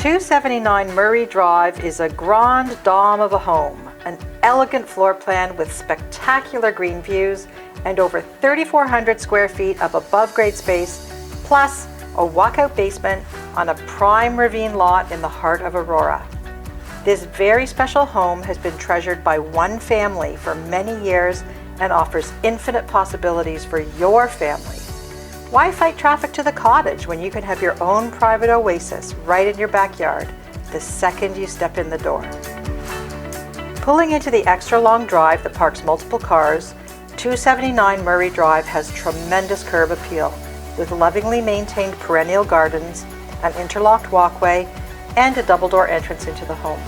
279 Murray Drive is a grande dame of a home, an elegant floor plan with spectacular green views and over 3,400 square feet of above-grade space, plus a walkout basement on a prime ravine lot in the heart of Aurora. This very special home has been treasured by one family for many years and offers infinite possibilities for your family. Why fight traffic to the cottage when you can have your own private oasis right in your backyard the second you step in the door? Pulling into the extra long drive that parks multiple cars, 279 Murray Drive has tremendous curb appeal with lovingly maintained perennial gardens, an interlocked walkway, and a double-door entrance into the home.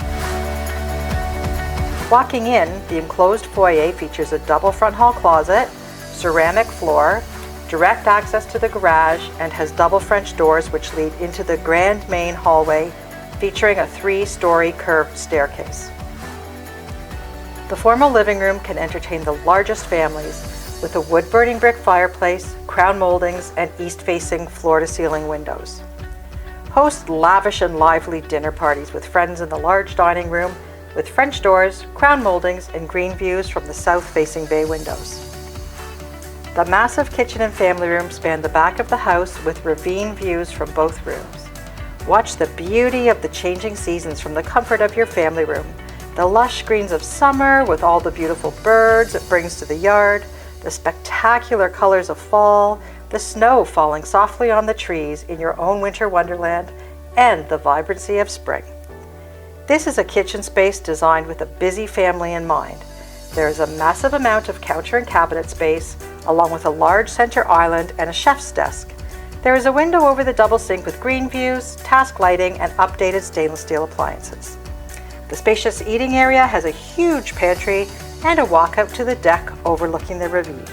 Walking in, the enclosed foyer features a double front hall closet, ceramic floor, direct access to the garage, and has double French doors which lead into the grand main hallway featuring a 3-story curved staircase. The formal living room can entertain the largest families with a wood-burning brick fireplace, crown moldings, and east-facing floor-to-ceiling windows. Host lavish and lively dinner parties with friends in the large dining room with French doors, crown moldings, and green views from the south-facing bay windows. The massive kitchen and family room span the back of the house with ravine views from both rooms. Watch the beauty of the changing seasons from the comfort of your family room. The lush greens of summer with all the beautiful birds it brings to the yard, the spectacular colors of fall, the snow falling softly on the trees in your own winter wonderland, and the vibrancy of spring. This is a kitchen space designed with a busy family in mind. There is a massive amount of counter and cabinet space, along with a large center island and a chef's desk. There is a window over the double sink with green views, task lighting, and updated stainless steel appliances. The spacious eating area has a huge pantry and a walkout to the deck overlooking the ravine.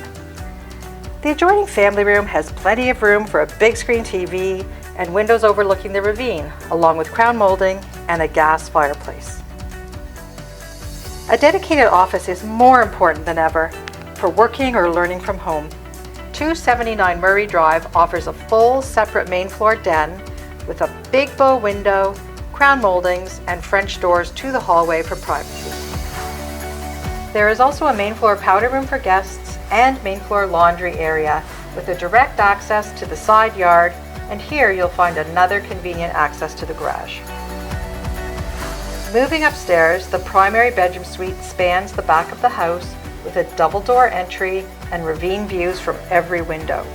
The adjoining family room has plenty of room for a big screen TV and windows overlooking the ravine, along with crown molding and a gas fireplace. A dedicated office is more important than ever for working or learning from home. 279 Murray Drive offers a full separate main floor den with a big bow window, crown moldings, and French doors to the hallway for privacy. There is also a main floor powder room for guests and main floor laundry area with a direct access to the side yard, and here you'll find another convenient access to the garage. Moving upstairs, the primary bedroom suite spans the back of the house with a double door entry and ravine views from every window.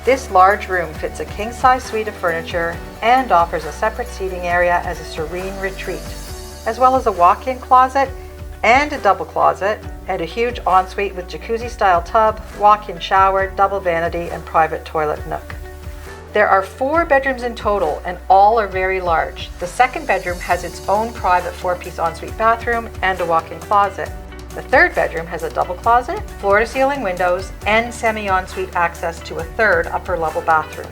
This large room fits a king-size suite of furniture and offers a separate seating area as a serene retreat, as well as a walk-in closet and a double closet, and a huge ensuite with jacuzzi-style tub, walk-in shower, double vanity, and private toilet nook. There are 4 bedrooms in total, and all are very large. The second bedroom has its own private 4-piece ensuite bathroom and a walk-in closet. The third bedroom has a double closet, floor-to-ceiling windows, and semi-ensuite access to a third upper-level bathroom.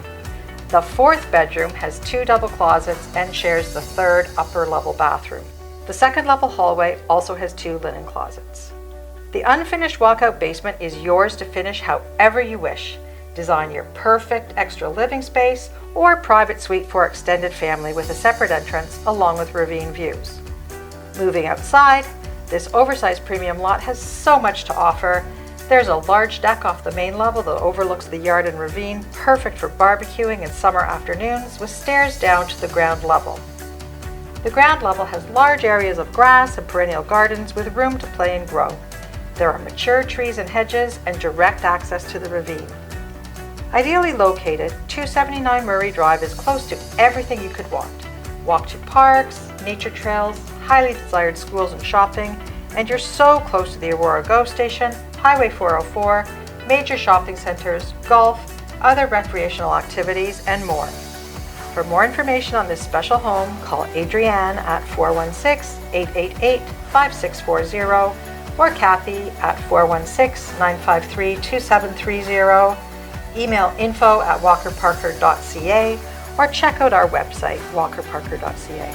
The fourth bedroom has 2 double closets and shares the third upper-level bathroom. The second-level hallway also has 2 linen closets. The unfinished walkout basement is yours to finish however you wish. Design your perfect extra living space or private suite for extended family with a separate entrance along with ravine views. Moving outside, this oversized premium lot has so much to offer. There's a large deck off the main level that overlooks the yard and ravine, perfect for barbecuing in summer afternoons with stairs down to the ground level. The ground level has large areas of grass and perennial gardens with room to play and grow. There are mature trees and hedges and direct access to the ravine. Ideally located, 279 Murray Drive is close to everything you could want. Walk to parks, nature trails, highly desired schools and shopping, and you're so close to the Aurora GO station, Highway 404, major shopping centers, golf, other recreational activities, and more. For more information on this special home, call Adrienne at 416-888-5640 or Kathy at 416-953-2730. Email info@walkerparker.ca or check out our website, walkerparker.ca.